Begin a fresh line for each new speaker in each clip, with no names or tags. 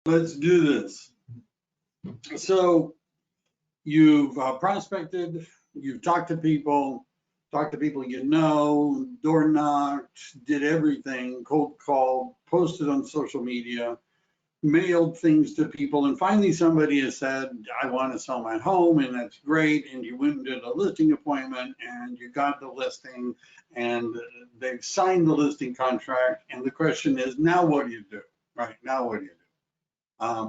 Let's do this. So you've prospected, you've talked to people you know, door knocked, did everything, cold called, posted on social media, mailed things to people, and finally somebody has said, I want to sell my home, and that's great. And you went and did a listing appointment, and you got the listing, and they've signed the listing contract. And the question is, now what do you do? Right? Now what do you do?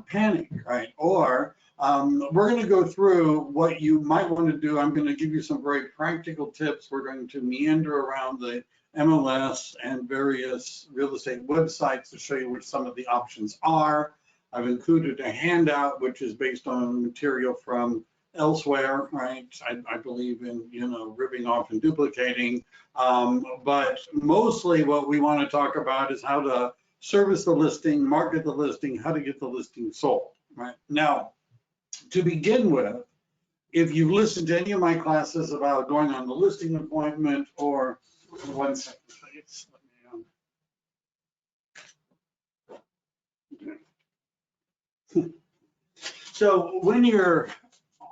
Panic, right? Or we're going to go through what you might want to do. I'm going to give you some very practical tips. We're going to meander around the MLS and various real estate websites to show you what some of the options are. I've included a handout which is based on material from elsewhere, right? I believe in, ripping off and duplicating, but mostly what we want to talk about is how to service the listing, market the listing, how to get the listing sold, right? Now, to begin with, if you've listened to any of my classes about going on the listing appointment, or 1 second, please. So when you're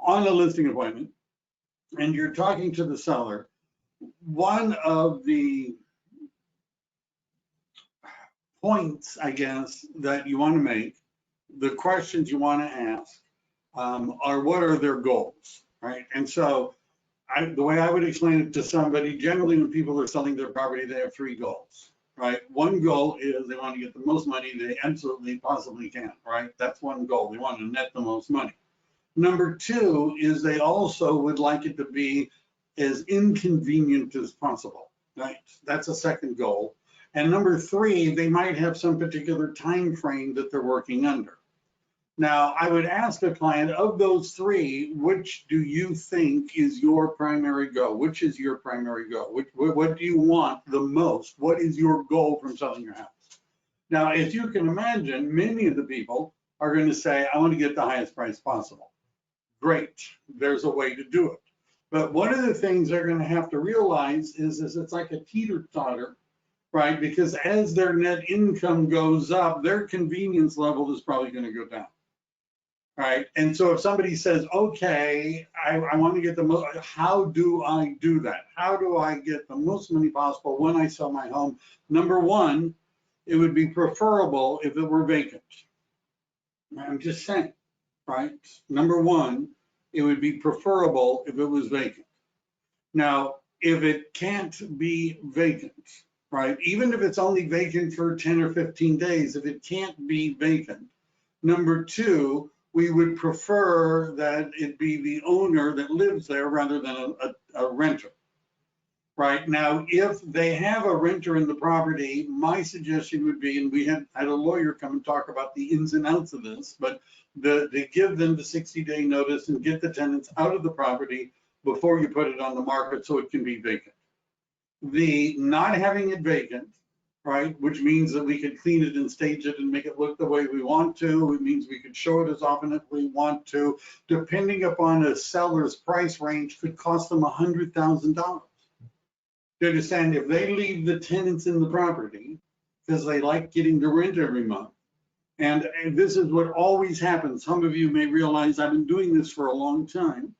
on a listing appointment and you're talking to the seller, one of the points, I guess, that you want to make, the questions you want to ask are what are their goals, right? And so the way I would explain it to somebody, generally when people are selling their property, they have 3 goals, right? One goal is they want to get the most money they absolutely possibly can, right? That's one goal. They want to net the most money. Number 2 is they also would like it to be as inconvenient as possible, right? That's a second goal. And number 3, they might have some particular time frame that they're working under. Now, I would ask a client, of those 3, which do you think is your primary goal? Which is your primary goal? What do you want the most? What is your goal from selling your house? Now, as you can imagine, many of the people are going to say, I want to get the highest price possible. Great, there's a way to do it. But one of the things they're going to have to realize is it's like a teeter-totter, right? Because as their net income goes up, their convenience level is probably going to go down, right? And so if somebody says, okay, I want to get the most, how do I do that? How do I get the most money possible when I sell my home? Number 1, it would be preferable if it were vacant. I'm just saying, right? Number 1, it would be preferable if it was vacant. Now, if it can't be vacant, right? Even if it's only vacant for 10 or 15 days, if it can't be vacant, number 2, we would prefer that it be the owner that lives there rather than a renter, right? Now, if they have a renter in the property, my suggestion would be, and we had a lawyer come and talk about the ins and outs of this, but to give them the 60-day notice and get the tenants out of the property before you put it on the market so it can be vacant. The not having it vacant, right, which means that we could clean it and stage it and make it look the way we want to. It means we could show it as often as we want to, depending upon a seller's price range, could cost them $100,000. You understand? If they leave the tenants in the property because they like getting the rent every month, and this is what always happens. Some of you may realize I've been doing this for a long time,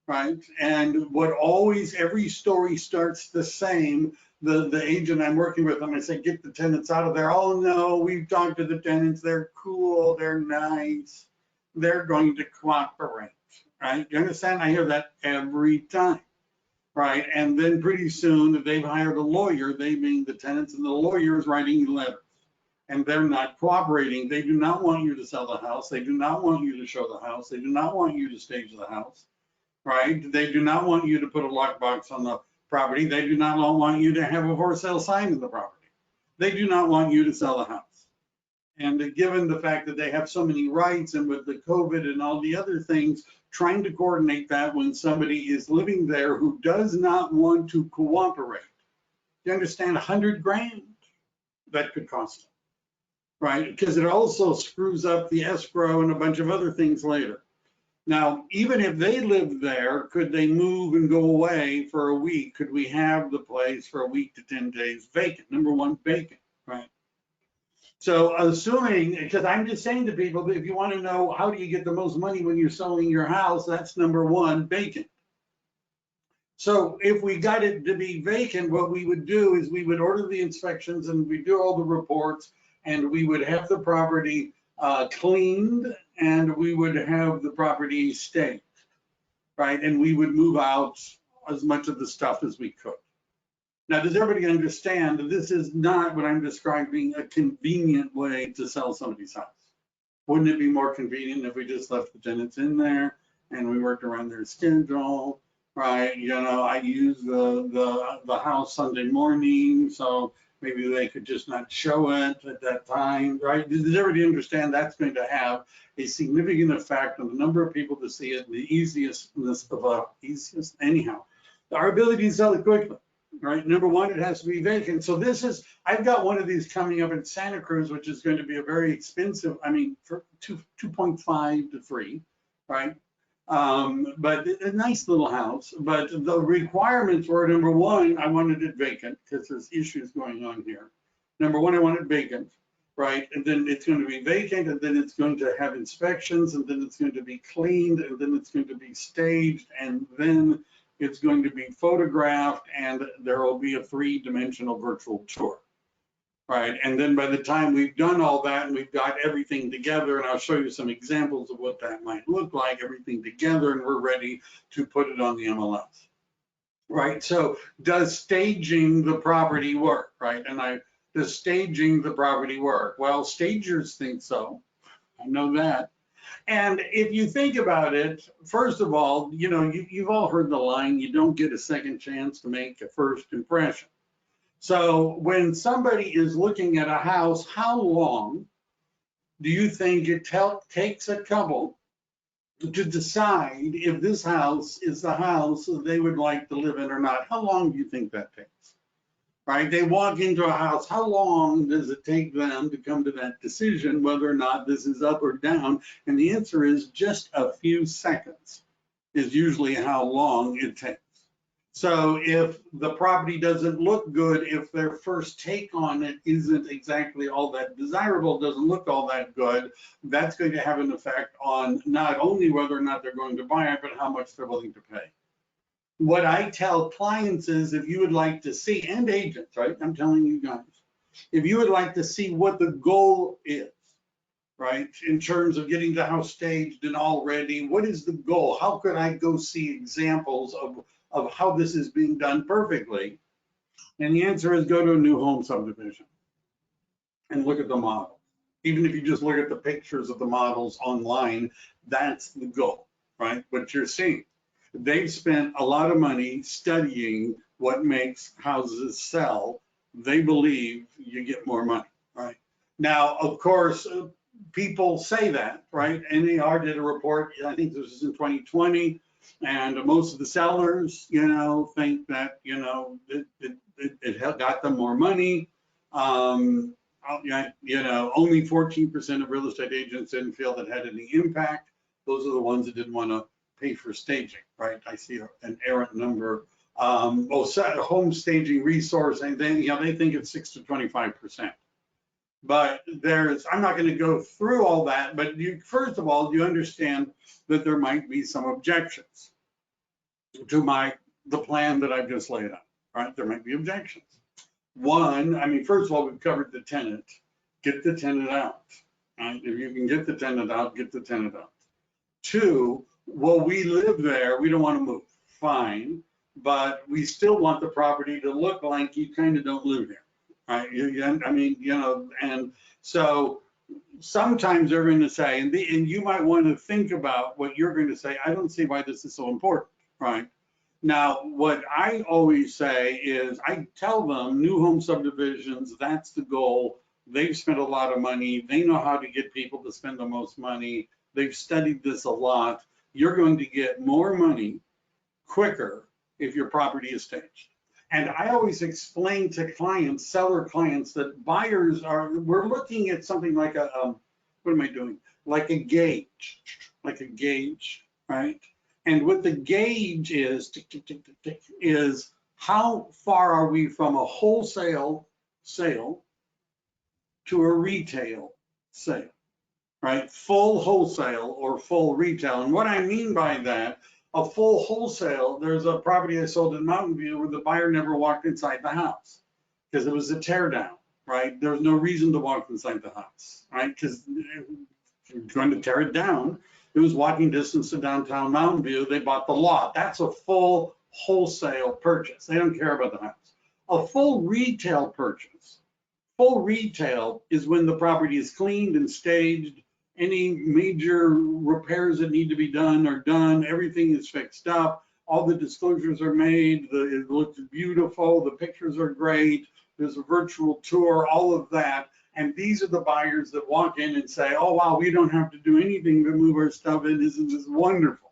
right? And what always, every story starts the same. The agent I'm working with, I say, get the tenants out of there. Oh no, we've talked to the tenants. They're cool, they're nice, they're going to cooperate, right? You understand? I hear that every time, right? And then pretty soon, if they've hired a lawyer, they mean the tenants, and the lawyer is writing you letters, and they're not cooperating. They do not want you to sell the house. They do not want you to show the house. They do not want you to stage the house, right? They do not want you to put a lockbox on the property. They do not want you to have a for sale sign in the property. They do not want you to sell the house. And given the fact that they have so many rights, and with the COVID and all the other things, trying to coordinate that when somebody is living there who does not want to cooperate, you understand, 100 grand that could cost them, right? Because it also screws up the escrow and a bunch of other things later. Now, even if they live there, could they move and go away for a week? Could we have the place for a week to 10 days vacant? Number 1, vacant, right? So assuming, because I'm just saying to people, that if you want to know how do you get the most money when you're selling your house, that's number one, vacant. So if we got it to be vacant, what we would do is we would order the inspections and we do all the reports, and we would have the property cleaned, and we would have the property staked, right? And we would move out as much of the stuff as we could. Now, does everybody understand that this is not what I'm describing a convenient way to sell somebody's house? Wouldn't it be more convenient if we just left the tenants in there and we worked around their schedule? Right, you know, I use the house Sunday morning, so maybe they could just not show it at that time, right? Does everybody understand that's going to have a significant effect on the number of people to see it, and the easiest anyhow, our ability to sell it quickly, right? Number one, it has to be vacant. So this is, I've got one of these coming up in Santa Cruz, which is going to be a very expensive, I mean, for 2.5 to 3, right? But a nice little house. But the requirements were, number one, I wanted it vacant because there's issues going on here. Number one, I want it vacant, right? And then it's going to be vacant, and then it's going to have inspections, and then it's going to be cleaned, and then it's going to be staged, and then it's going to be photographed, and there will be a 3-dimensional virtual tour. Right, and then by the time we've done all that and we've got everything together, and I'll show you some examples of what that might look like, everything together, and we're ready to put it on the MLS. Right, so does staging the property work, right? And does staging the property work? Well, stagers think so. I know that. And if you think about it, first of all, you know, you've all heard the line, you don't get a second chance to make a first impression. So when somebody is looking at a house, how long do you think it takes a couple to decide if this house is the house they would like to live in or not? How long do you think that takes? Right? They walk into a house, how long does it take them to come to that decision whether or not this is up or down? And the answer is just a few seconds is usually how long it takes. So if the property doesn't look good, if their first take on it isn't exactly all that desirable, doesn't look all that good, that's going to have an effect on not only whether or not they're going to buy it, but how much they're willing to pay. What I tell clients is, if you would like to see, and agents, right? I'm telling you guys, if you would like to see what the goal is, right, in terms of getting the house staged and all ready, what is the goal? How could I go see examples of how this is being done perfectly? And the answer is, go to a new home subdivision and look at the model. Even if you just look at the pictures of the models online, that's the goal, right? What you're seeing. They've spent a lot of money studying what makes houses sell. They believe you get more money, right? Now, of course, people say that, right? NAR did a report, I think this was in 2020, and most of the sellers, you know, think that, you know, it got them more money. You know, only 14% of real estate agents didn't feel that had any impact. Those are the ones that didn't want to pay for staging, right? I see an errant number. Home staging resource, and then, you know, they think it's 6 to 25%. But I'm not going to go through all that, but first of all, you understand that there might be some objections to the plan that I've just laid out, right? There might be objections. One, I mean, first of all, we've covered the tenant. Get the tenant out. Right? If you can get the tenant out, get the tenant out. Two, well, we live there, we don't want to move. Fine, but we still want the property to look like you kind of don't live here. Right? I mean, you know, and so sometimes they're going to say, and you might want to think about what you're going to say. I don't see why this is so important, right? Now, what I always say is, I tell them new home subdivisions, that's the goal. They've spent a lot of money. They know how to get people to spend the most money. They've studied this a lot. You're going to get more money quicker if your property is staged. And I always explain to clients, seller clients, that we're looking at something like what am I doing? Like a gauge, right? And what the gauge is how far are we from a wholesale sale to a retail sale, right? Full wholesale or full retail. And what I mean by that, a full wholesale, there's a property I sold in Mountain View where the buyer never walked inside the house because it was a tear down, right? There was no reason to walk inside the house, right? Because if you're going to tear it down, it was walking distance to downtown Mountain View. They bought the lot. That's a full wholesale purchase. They don't care about the house. A full retail purchase. Full retail is when the property is cleaned and staged. Any major repairs that need to be done are done. Everything is fixed up. All the disclosures are made. It looks beautiful. The pictures are great. There's a virtual tour, all of that. And these are the buyers that walk in and say, oh, wow, we don't have to do anything to move our stuff in. Isn't this wonderful?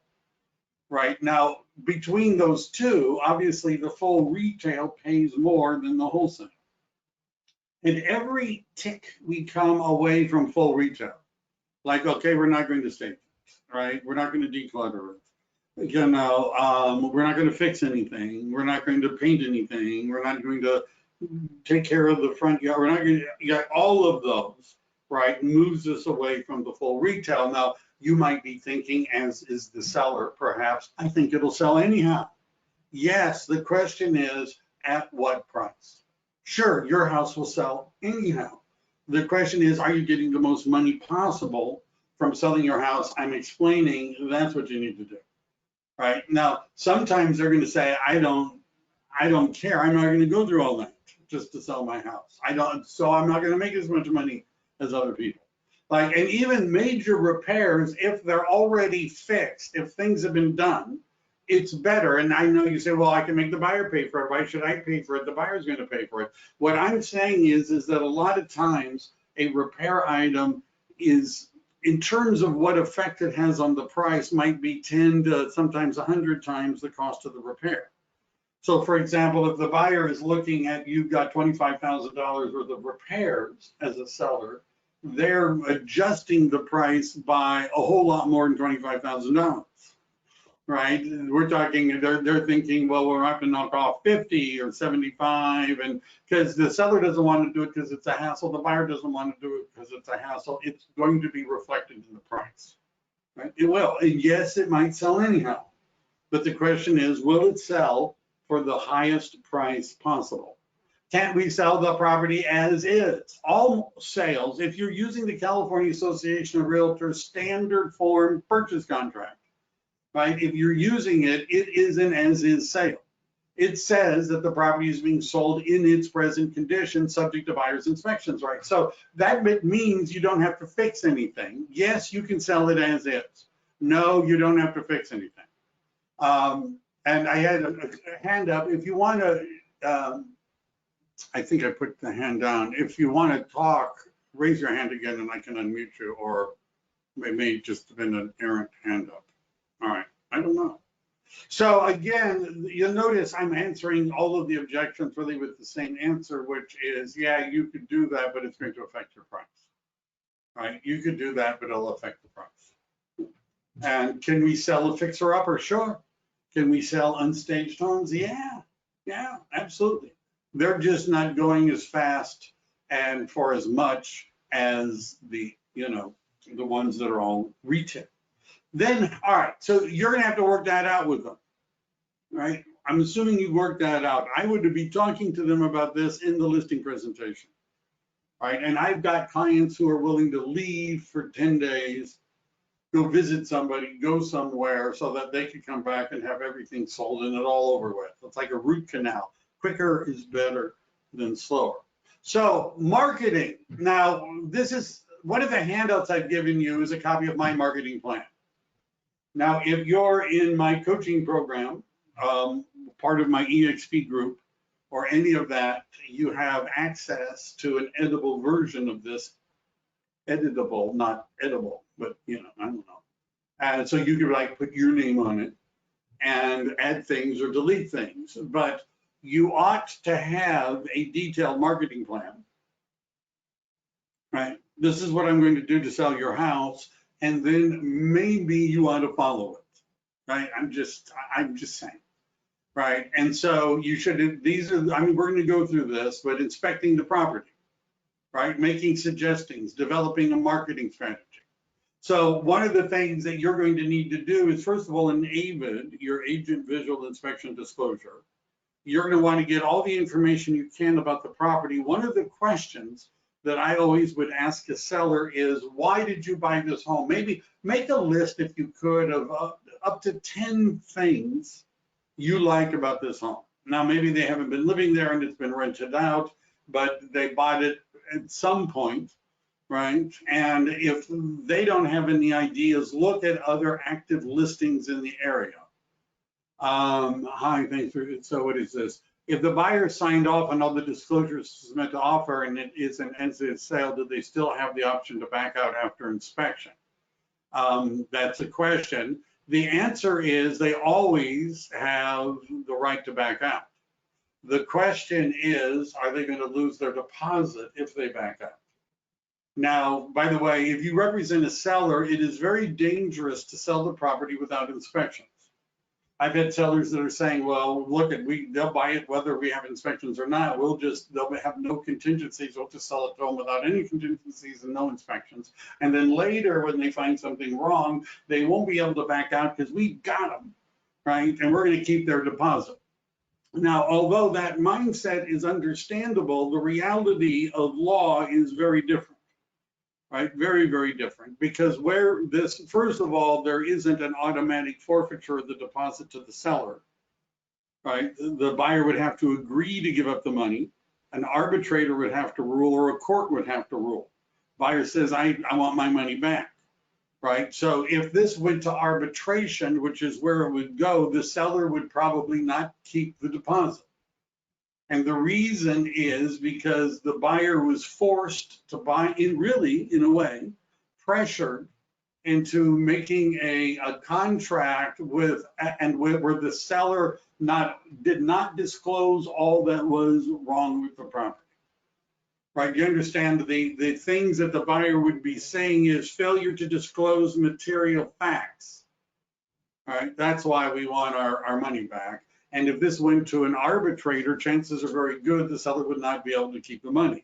Right now, between those two, obviously the full retail pays more than the wholesale. And every tick we come away from full retail, like, okay, we're not going to stage it, right? We're not going to declutter it. You know, we're not going to fix anything. We're not going to paint anything. We're not going to take care of the front yard. We're not going to get all of those, right? Moves us away from the full retail. Now, you might be thinking, as is the seller, perhaps, I think it'll sell anyhow. Yes, the question is, at what price? Sure, your house will sell anyhow. The question is, are you getting the most money possible from selling your house? I'm explaining that's what you need to do. Right now, sometimes they're going to say, I don't care. I'm not going to go through all that just to sell my house. So I'm not going to make as much money as other people. Like, and even major repairs, if they're already fixed, if things have been done, it's better. And I know you say, well, I can make the buyer pay for it. Why should I pay for it? The buyer's going to pay for it. What I'm saying is that a lot of times a repair item is, in terms of what effect it has on the price, might be 10 to sometimes 100 times the cost of the repair. So for example, if the buyer is looking at, you've got $25,000 worth of repairs as a seller, they're adjusting the price by a whole lot more than $25,000, right? We're talking, they're thinking, well, we're have to knock off 50 or 75, and because the seller doesn't want to do it because it's a hassle, the buyer doesn't want to do it because it's a hassle, it's going to be reflected in the price, right? It will, and yes, it might sell anyhow, but the question is, will it sell for the highest price possible? Can't we sell the property as is? All sales, if you're using the California Association of Realtors standard form purchase contract, right? If you're using it, it is an as-is sale. It says that the property is being sold in its present condition, subject to buyer's inspections, right? So that means you don't have to fix anything. Yes, you can sell it as is. No, you don't have to fix anything. And I had a hand up. If you want to, I think I put the hand down. If you want to talk, raise your hand again and I can unmute you, or it may just have been an errant hand up. All right, I don't know. So again, you'll notice I'm answering all of the objections really with the same answer, which is, yeah, you could do that, but it's going to affect your price, right? You could do that, but it'll affect the price. And can we sell a fixer-upper? Sure. Can we sell unstaged homes? Yeah, absolutely. They're just not going as fast and for as much as the, the ones that are all retail. Then, all right, so you're gonna have to work that out with them, right? I'm assuming you worked that out. I would be talking to them about this in the listing presentation, right? And I've got clients who are willing to leave for 10 days, go visit somebody, go somewhere so that they can come back and have everything sold and it all over with. It's like a root canal. Quicker is better than slower. So marketing. Now, this is one of the handouts I've given you is a copy of my marketing plan. Now, if you're in my coaching program, part of my EXP group or any of that, you have access to an editable version of this. Editable, not edible, but I don't know. And so you could like put your name on it and add things or delete things, but you ought to have a detailed marketing plan, right? This is what I'm going to do to sell your house, and then maybe you ought to follow it, right? I'm just saying, right? And so you should, we're going to go through this, but inspecting the property, right? Making suggestions, developing a marketing strategy. So one of the things that you're going to need to do is, first of all, in AVID, your Agent Visual Inspection Disclosure, you're going to want to get all the information you can about the property. One of the questions that I always would ask a seller is, why did you buy this home? Maybe make a list, if you could, of up to 10 things you like about this home. Now, maybe they haven't been living there and it's been rented out, but they bought it at some point, right? And if they don't have any ideas, look at other active listings in the area. Hi, thanks for, so what is this? If the buyer signed off on all the disclosures meant to offer and it is an exit sale, do they still have the option to back out after inspection? That's a question. The answer is they always have the right to back out. The question is, are they going to lose their deposit if they back out? Now, by the way, if you represent a seller, it is very dangerous to sell the property without inspections. I've had sellers that are saying, well, look, they'll buy it whether we have inspections or not. They'll have no contingencies. We'll just sell it to them without any contingencies and no inspections. And then later, when they find something wrong, they won't be able to back out because we got them, right? And we're going to keep their deposit. Now, although that mindset is understandable, the reality of law is very different. Right, very, very different, because first of all, there isn't an automatic forfeiture of the deposit to the seller, right? The buyer would have to agree to give up the money. An arbitrator would have to rule, or a court would have to rule. Buyer says, I want my money back, right? So if this went to arbitration, which is where it would go, the seller would probably not keep the deposit. And the reason is because the buyer was forced to buy in a way, pressured into making a contract where the seller did not disclose all that was wrong with the property. Right, you understand the things that the buyer would be saying is failure to disclose material facts. All right, that's why we want our money back. And if this went to an arbitrator, chances are very good the seller would not be able to keep the money,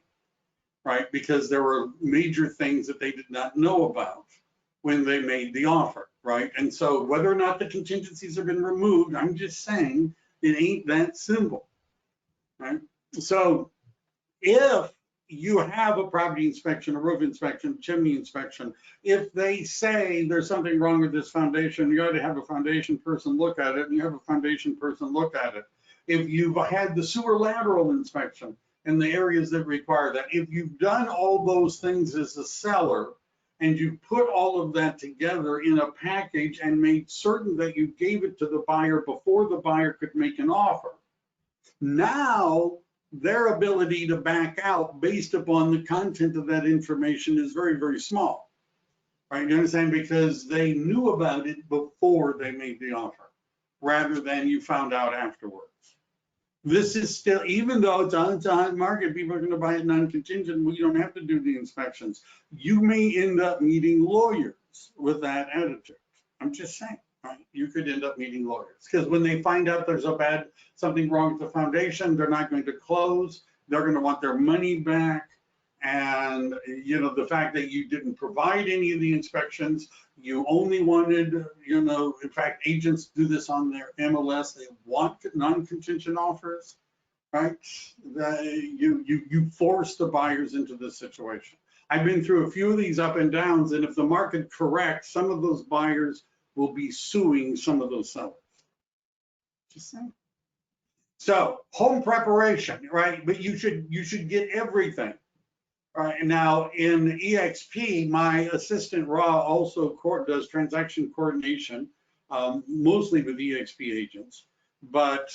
right? Because there were major things that they did not know about when they made the offer, right? And so whether or not the contingencies have been removed, I'm just saying it ain't that simple, right? So if you have a property inspection, a roof inspection, chimney inspection, if they say there's something wrong with this foundation, you ought to have a foundation person look at it, and you have a foundation person look at it. If you've had the sewer lateral inspection in the areas that require that, if you've done all those things as a seller, and you put all of that together in a package and made certain that you gave it to the buyer before the buyer could make an offer, now their ability to back out based upon the content of that information is very, very small, right? You understand? Because they knew about it before they made the offer, rather than you found out afterwards. This is still, even though it's on the hot market, people are going to buy it non-contingent. We don't have to do the inspections. You may end up meeting lawyers with that attitude. I'm just saying. Right? You could end up meeting lawyers because when they find out there's something wrong with the foundation, they're not going to close. They're going to want their money back. And the fact that you didn't provide any of the inspections, you only wanted, in fact, agents do this on their MLS. They want non-contingent offers, right? You force the buyers into this situation. I've been through a few of these up and downs, and if the market corrects, some of those buyers will be suing some of those sellers. Just saying. So home preparation, right? But you should get everything. Right now in EXP, my assistant Ra also does transaction coordination, mostly with EXP agents. But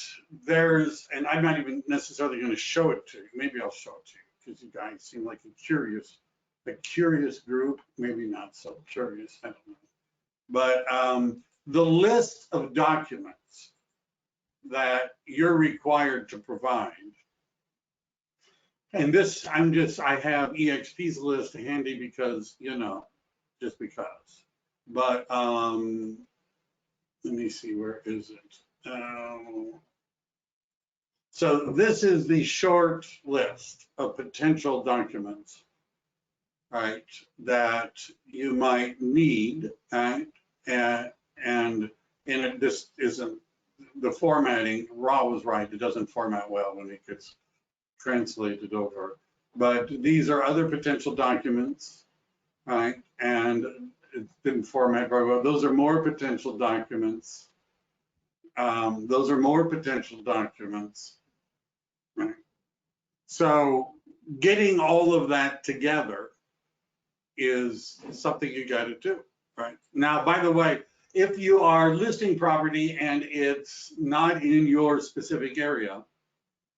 and I'm not even necessarily going to show it to you. Maybe I'll show it to you because you guys seem like a curious group. Maybe not so curious. I don't know. But the list of documents that you're required to provide, and this, I have EXP's list handy because, just because. But let me see, where is it? So this is the short list of potential documents, right, that you might need, right? And this isn't, the formatting, Ra was right, it doesn't format well when it gets translated over. But these are other potential documents, right? And it didn't format very well. Those are more potential documents. Those are more potential documents, right? So getting all of that together is something you got to do, right? Now, by the way, if you are listing property and it's not in your specific area,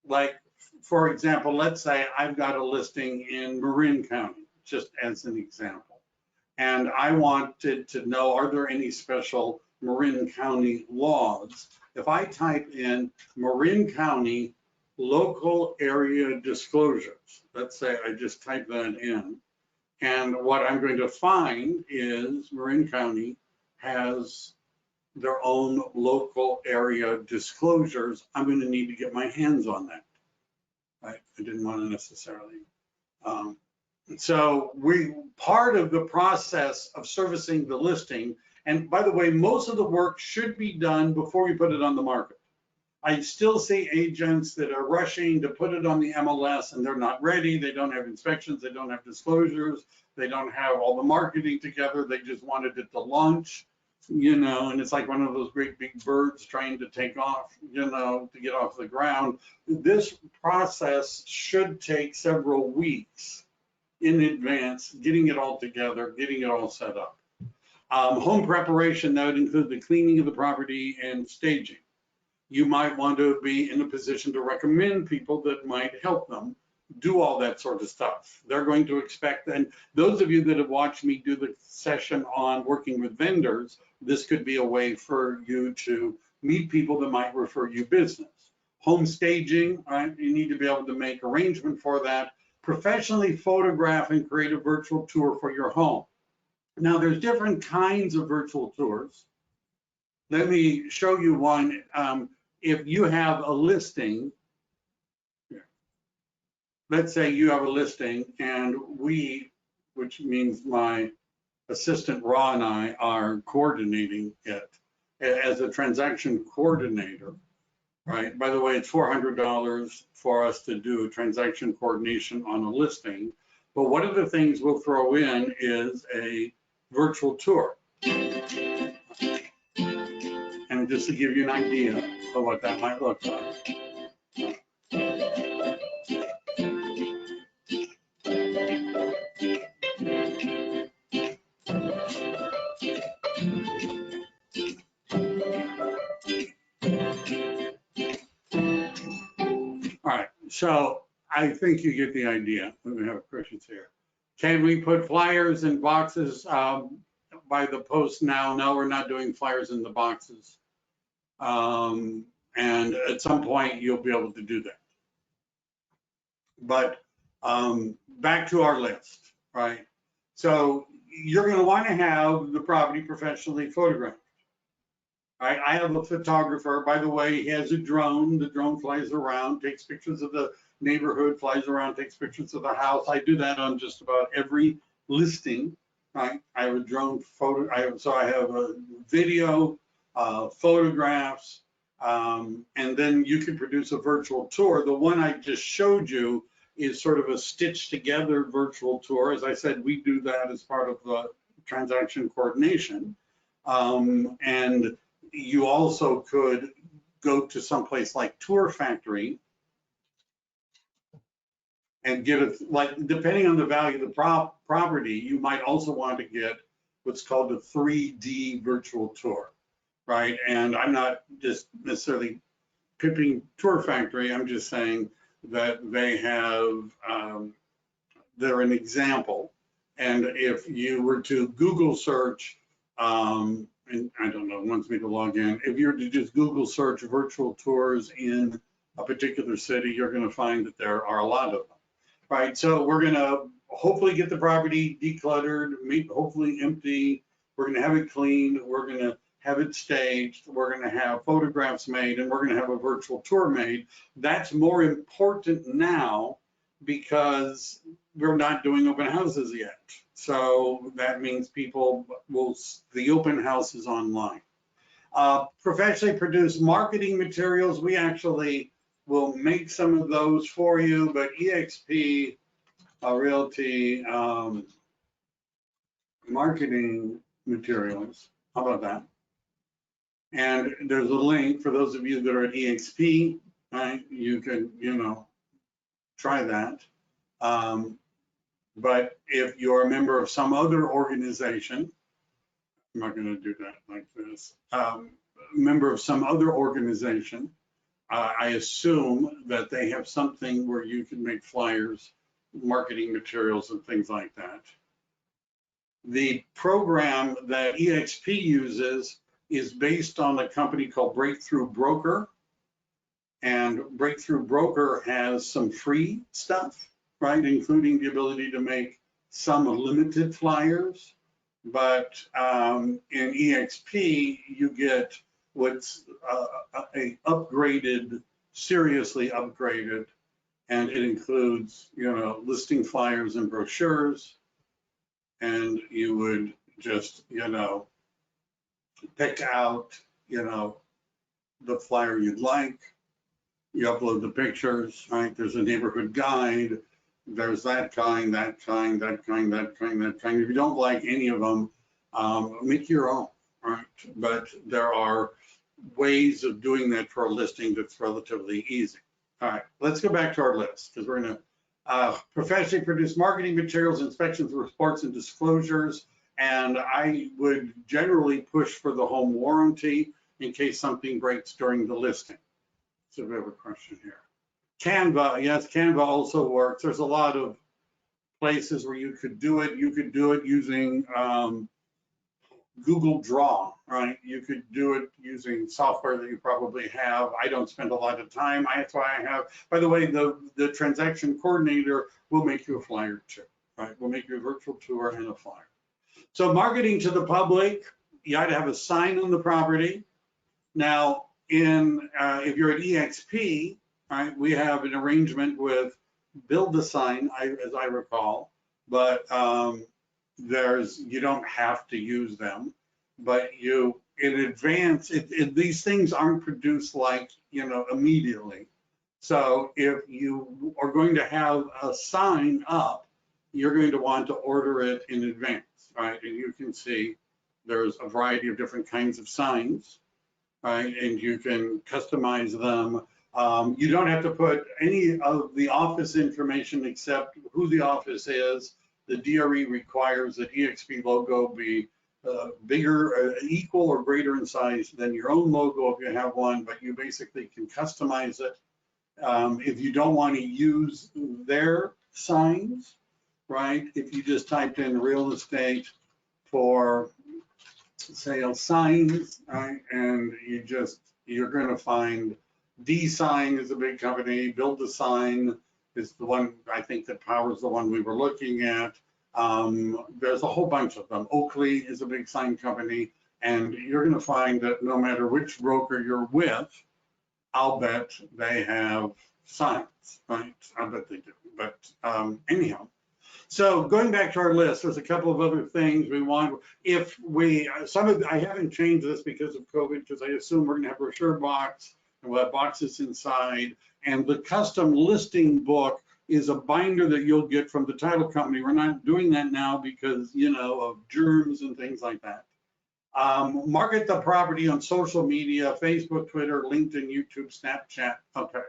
like, for example, let's say I've got a listing in Marin County, just as an example, and I wanted to know, are there any special Marin County laws? If I type in Marin County local area disclosures, let's say I just type that in, and what I'm going to find is Marin County has their own local area disclosures. I'm going to need to get my hands on that. Right? I didn't want to necessarily. So part of the process of servicing the listing, and by the way, most of the work should be done before you put it on the market. I still see agents that are rushing to put it on the MLS and they're not ready. They don't have inspections. They don't have disclosures. They don't have all the marketing together. They just wanted it to launch, and it's like one of those great big birds trying to take off, to get off the ground. This process should take several weeks in advance, getting it all together, getting it all set up. Home preparation, that would include the cleaning of the property and staging. You might want to be in a position to recommend people that might help them do all that sort of stuff. They're going to expect, and those of you that have watched me do the session on working with vendors, this could be a way for you to meet people that might refer you business. Home staging, right? You need to be able to make arrangement for that. Professionally photograph and create a virtual tour for your home. Now, there's different kinds of virtual tours. Let me show you one. If you have a listing, let's say you have a listing and which means my assistant Ra and I are coordinating it as a transaction coordinator, right? By the way, it's $400 for us to do a transaction coordination on a listing. But one of the things we'll throw in is a virtual tour. And just to give you an idea of what that might look like. All right, so I think you get the idea. We have questions here. Can we put flyers in boxes by the post now? No, we're not doing flyers in the boxes. And at some point you'll be able to do that. But back to our list, right? So you're going to want to have the property professionally photographed. Right? I have a photographer, by the way, he has a drone. The drone flies around, takes pictures of the neighborhood, flies around, takes pictures of the house. I do that on just about every listing, right? I have a drone photo, I have a video, photographs, and then you can produce a virtual tour. The one I just showed you is sort of a stitched together virtual tour. As I said, we do that as part of the transaction coordination. And you also could go to someplace like Tour Factory and get it, like, depending on the value of the property, you might also want to get what's called a 3D virtual tour, right? And I'm not just necessarily pimping Tour Factory, I'm just saying that they have, they're an example. And if you were to Google search, and I don't know, it wants me to log in. If you were to just Google search virtual tours in a particular city, you're going to find that there are a lot of them, right? So we're going to hopefully get the property decluttered, hopefully empty. We're going to have it cleaned. We're going to have it staged, we're going to have photographs made, and we're going to have a virtual tour made. That's more important now because we're not doing open houses yet. So that means people will, the open house is online. Professionally produced marketing materials, we actually will make some of those for you, but EXP Realty marketing materials, how about that? And there's a link for those of you that are at EXP, right? You can, try that. But if you're a member of some other organization, I'm not going to do that like this, member of some other organization, I assume that they have something where you can make flyers, marketing materials, and things like that. The program that EXP uses is based on a company called Breakthrough Broker. And Breakthrough Broker has some free stuff, right? Including the ability to make some limited flyers. But in EXP, you get what's a upgraded, seriously upgraded, and it includes, listing flyers and brochures. And you would just, pick out, the flyer you'd like. You upload the pictures, right? There's a neighborhood guide. There's that kind, that kind, that kind, that kind, that kind. If you don't like any of them, make your own, right? But there are ways of doing that for a listing that's relatively easy. All right, let's go back to our list because we're going to professionally produce marketing materials, inspections, reports, and disclosures. And I would generally push for the home warranty in case something breaks during the listing. So we have a question here. Canva, yes, Canva also works. There's a lot of places where you could do it. You could do it using Google Draw, right? You could do it using software that you probably have. I don't spend a lot of time. That's why I have, by the way, the transaction coordinator will make you a flyer too, right? We'll make you a virtual tour and a flyer. So marketing to the public, you got to have a sign on the property. Now, if you're at EXP, right, we have an arrangement with Build the Sign, as I recall, but you don't have to use them, but you in advance. These things aren't produced like immediately. So if you are going to have a sign up, you're going to want to order it in advance, right? And you can see there's a variety of different kinds of signs. Right, and you can customize them. You don't have to put any of the office information except who the office is. The DRE requires that EXP logo be bigger, equal or greater in size than your own logo if you have one, but you basically can customize it. If you don't want to use their signs, right, if you just typed in real estate for sale signs, right? And you're going to find D-Sign is a big company. Build the Sign is the one I think that powers the one we were looking at. There's a whole bunch of them. Oakley is a big sign company, and you're going to find that no matter which broker you're with, I'll bet they have signs, right? I bet they do. But anyhow. So going back to our list, there's a couple of other things we want. I haven't changed this because of COVID, because I assume we're going to have a brochure box and we'll have boxes inside. And the custom listing book is a binder that you'll get from the title company. We're not doing that now because, of germs and things like that. Market the property on social media, Facebook, Twitter, LinkedIn, YouTube, Snapchat. Okay.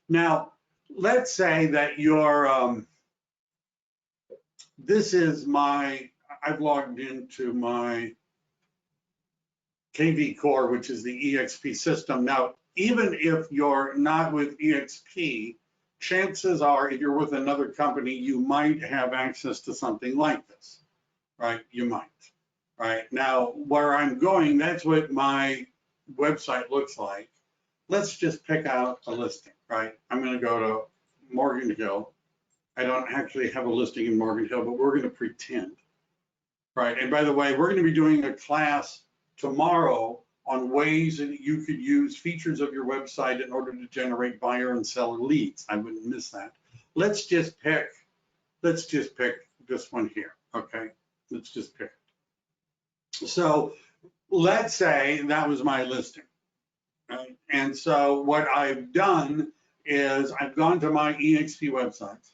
Now, let's say that you're, I've logged into my KV Core, which is the EXP system. Now, even if you're not with EXP, chances are if you're with another company, you might have access to something like this, right? You might, right? Now, where I'm going, that's what my website looks like. Let's just pick out a listing, right? I'm going to go to Morgan Hill. I don't actually have a listing in Morgan Hill, but we're going to pretend, right? And by the way, we're going to be doing a class tomorrow on ways that you could use features of your website in order to generate buyer and seller leads. I wouldn't miss that. Let's just pick this one here, okay? Let's just pick it. So let's say that was my listing, right? And so what I've done is I've gone to my EXP website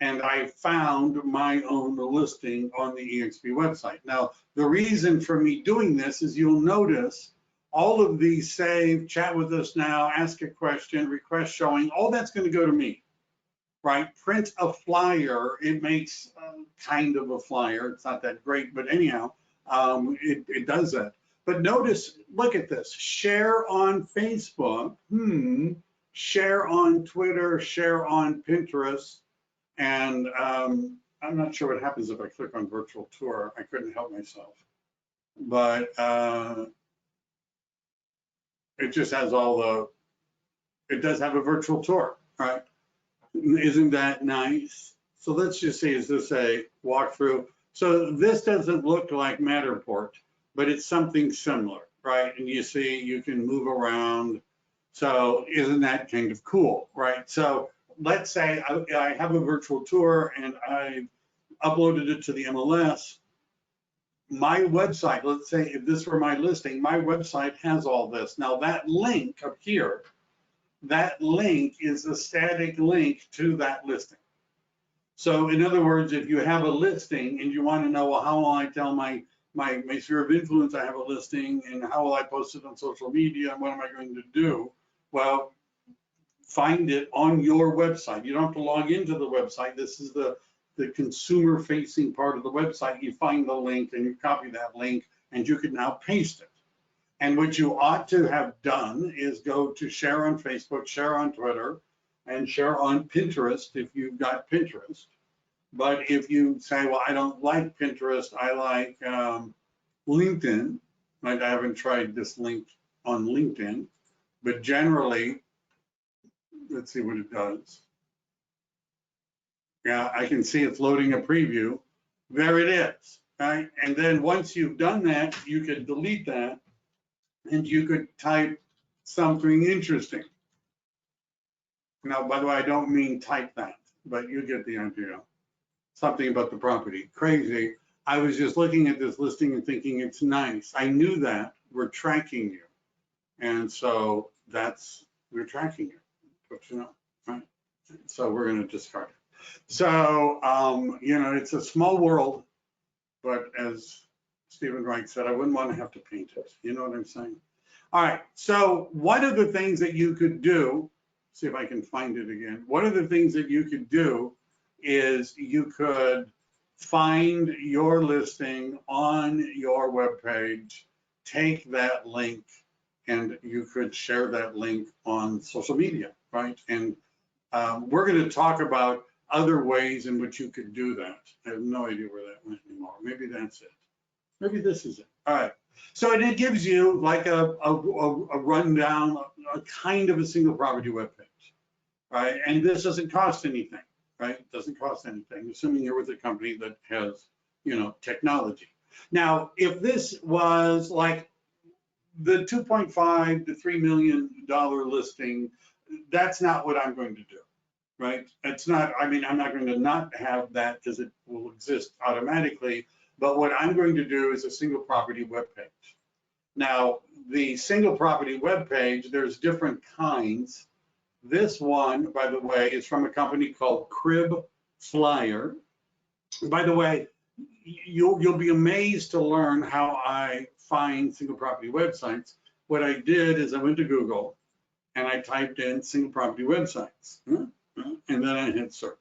and I found my own listing on the EXP website. Now, the reason for me doing this is you'll notice all of these save, chat with us now, ask a question, request showing, all that's going to go to me, right? Print a flyer, it makes kind of a flyer. It's not that great, but anyhow, it does that. But notice, look at this, share on Facebook, share on Twitter, share on Pinterest, and I'm not sure what happens if I click on virtual tour. I couldn't help myself, but it just has it does have a virtual tour, right? Isn't that nice? So let's just see, is this a walkthrough? So this doesn't look like Matterport, but it's something similar, right? And you see, you can move around. So isn't that kind of cool, right? So let's say I have a virtual tour and I uploaded it to the MLS. My website, let's say if this were my listing, my website has all this. Now that link up here, that link is a static link to that listing. So in other words, if you have a listing and you want to know, well, how will I tell my sphere of influence I have a listing, and how will I post it on social media, and what am I going to do? Well, find it on your website. You don't have to log into the website. This is the consumer facing part of the website. You find the link and you copy that link and you can now paste it. And what you ought to have done is go to share on Facebook, share on Twitter, and share on Pinterest if you've got Pinterest. But if you say, well, I don't like Pinterest, I like LinkedIn, right? I haven't tried this link on LinkedIn, but generally, let's see what it does. Yeah, I can see it's loading a preview. There it is, right? And then once you've done that, you could delete that and you could type something interesting. Now, by the way, I don't mean type that, but you get the idea. Something about the property. Crazy. I was just looking at this listing and thinking it's nice. I knew that. We're tracking you. And so we're tracking you. But you know, right? So we're going to discard it. So, it's a small world, but as Stephen Wright said, I wouldn't want to have to paint it. You know what I'm saying? All right. So one of the things that you could do, see if I can find it again. One of the things that you could do is you could find your listing on your webpage, take that link, and you could share that link on social media, right? And we're going to talk about other ways in which you could do that. I have no idea where that went anymore. Maybe that's it. Maybe this is it. All right. So it gives you like a rundown, a kind of a single property webpage, right? And this doesn't cost anything, right? It doesn't cost anything, assuming you're with a company that has, technology. Now, if this was like the $2.5 to $3 million listing, that's not what I'm going to do. Right? It's not, I'm not going to not have that because it will exist automatically, but what I'm going to do is a single property webpage. Now, the single property webpage, there's different kinds. This one, by the way, is from a company called Crib Flyer. By the way, you'll be amazed to learn how I find single property websites. What I did is I went to Google and I typed in single property websites. And then I hit search.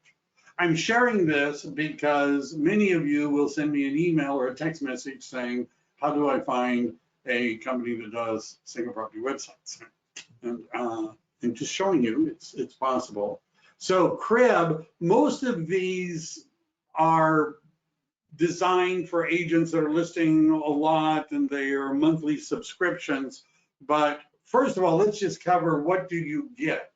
I'm sharing this because many of you will send me an email or a text message saying, how do I find a company that does single property websites? And just showing you it's possible. So Crib, most of these are designed for agents that are listing a lot and they are monthly subscriptions. But first of all, let's just cover what do you get?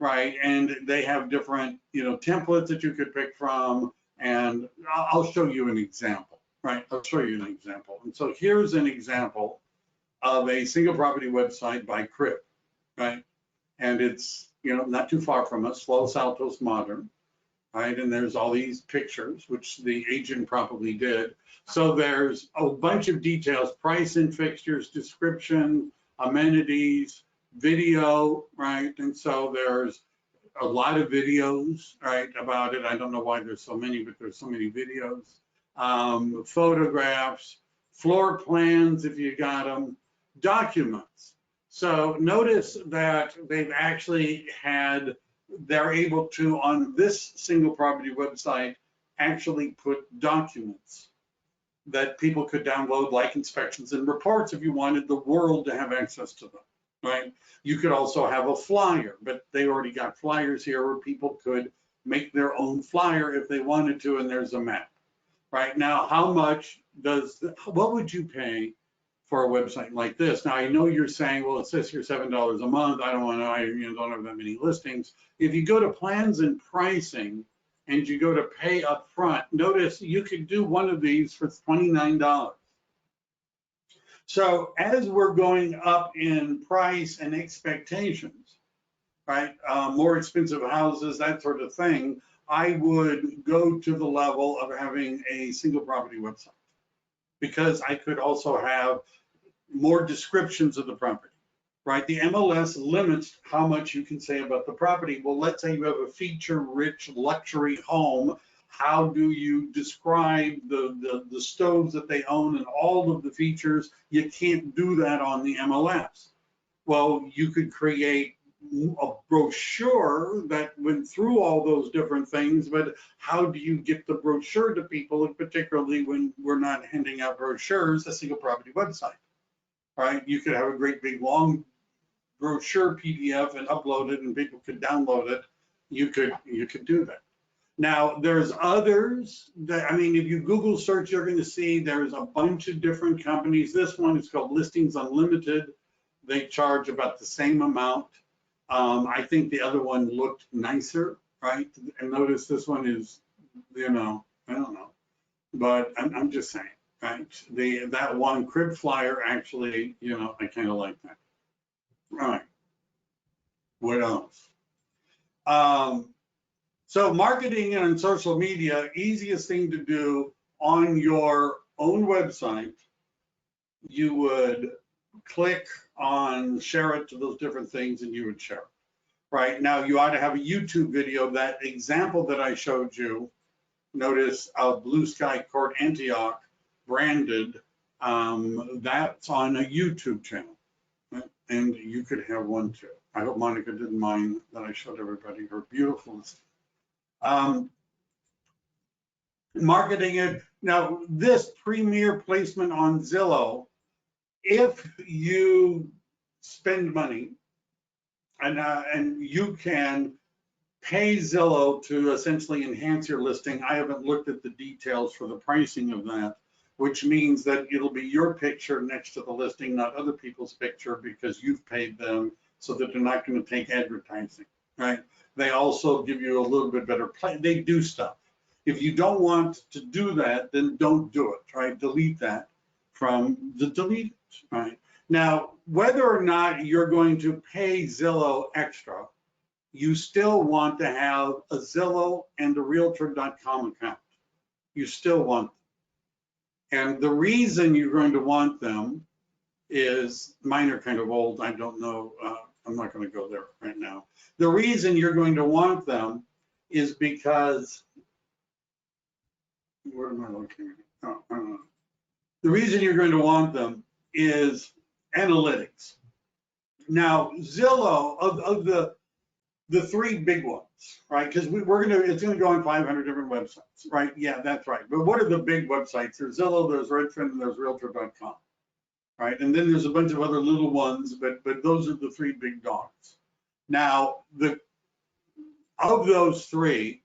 Right, and they have different, templates that you could pick from, and I'll show you an example, right? I'll show you an example. And so here's an example of a single property website by Crib, right? And it's, not too far from us, Los Altos Modern, right? And there's all these pictures, which the agent probably did. So there's a bunch of details, price and fixtures, description, amenities, video, right? And so there's a lot of videos, right, about it. I don't know why there's so many, but there's so many videos. Photographs, floor plans, if you got them, documents. So notice that they've actually they're able to, on this single property website, actually put documents that people could download, like inspections and reports, if you wanted the world to have access to them, right? You could also have a flyer, but they already got flyers here where people could make their own flyer if they wanted to, and there's a map. Right now, what would you pay for a website like this? Now, I know you're saying, well, it says here $7 a month. I don't want to, I don't have that many listings. If you go to plans and pricing and you go to pay up front, notice you could do one of these for $29. So as we're going up in price and expectations, right, more expensive houses, that sort of thing, I would go to the level of having a single property website, because I could also have more descriptions of the property, right? The MLS limits how much you can say about the property. Well, let's say you have a feature-rich luxury home. How do you describe the stoves that they own and all of the features? You can't do that on the MLS. Well, you could create a brochure that went through all those different things, but how do you get the brochure to people, and particularly when we're not handing out brochures, a single property website, right? You could have a great big long brochure PDF and upload it, and people could download it. You could do that. Now, there's others that, if you Google search, you're going to see there's a bunch of different companies. This one is called Listings Unlimited. They charge about the same amount. I think the other one looked nicer, right? And notice this one is, I don't know, but I'm just saying, right? That one Crib flyer, actually, I kind of like that. Right. What else? So marketing on social media, easiest thing to do on your own website, you would click on share it to those different things and you would share it. Right now, you ought to have a YouTube video. That example that I showed you, notice Blue Sky Court Antioch branded, that's on a YouTube channel, right? And you could have one too. I hope Monica didn't mind that I showed everybody her beautiful marketing it. Now, this premier placement on Zillow, if you spend money and you can pay Zillow to essentially enhance your listing. I haven't looked at the details for the pricing of that, which means that it'll be your picture next to the listing, not other people's picture, because you've paid them, so that they're not going to take advertising, right? They also give you a little bit better play. They do stuff. If you don't want to do that, then don't do it, right? Delete that from the delete it, right? Now, whether or not you're going to pay Zillow extra, you still want to have a Zillow and a Realtor.com account. You still want them. And the reason you're going to want them is, mine are kind of old, I don't know, I'm not going to go there right now. The reason you're going to want them is because, where am I looking? Oh, I don't know. The reason you're going to want them is analytics. Now, Zillow, of the three big ones, right? Because it's gonna go on 500 different websites, right? Yeah, that's right. But what are the big websites? There's Zillow, there's Redfin, and there's Realtor.com, right? And then there's a bunch of other little ones, but those are the three big dogs. Now, of those three,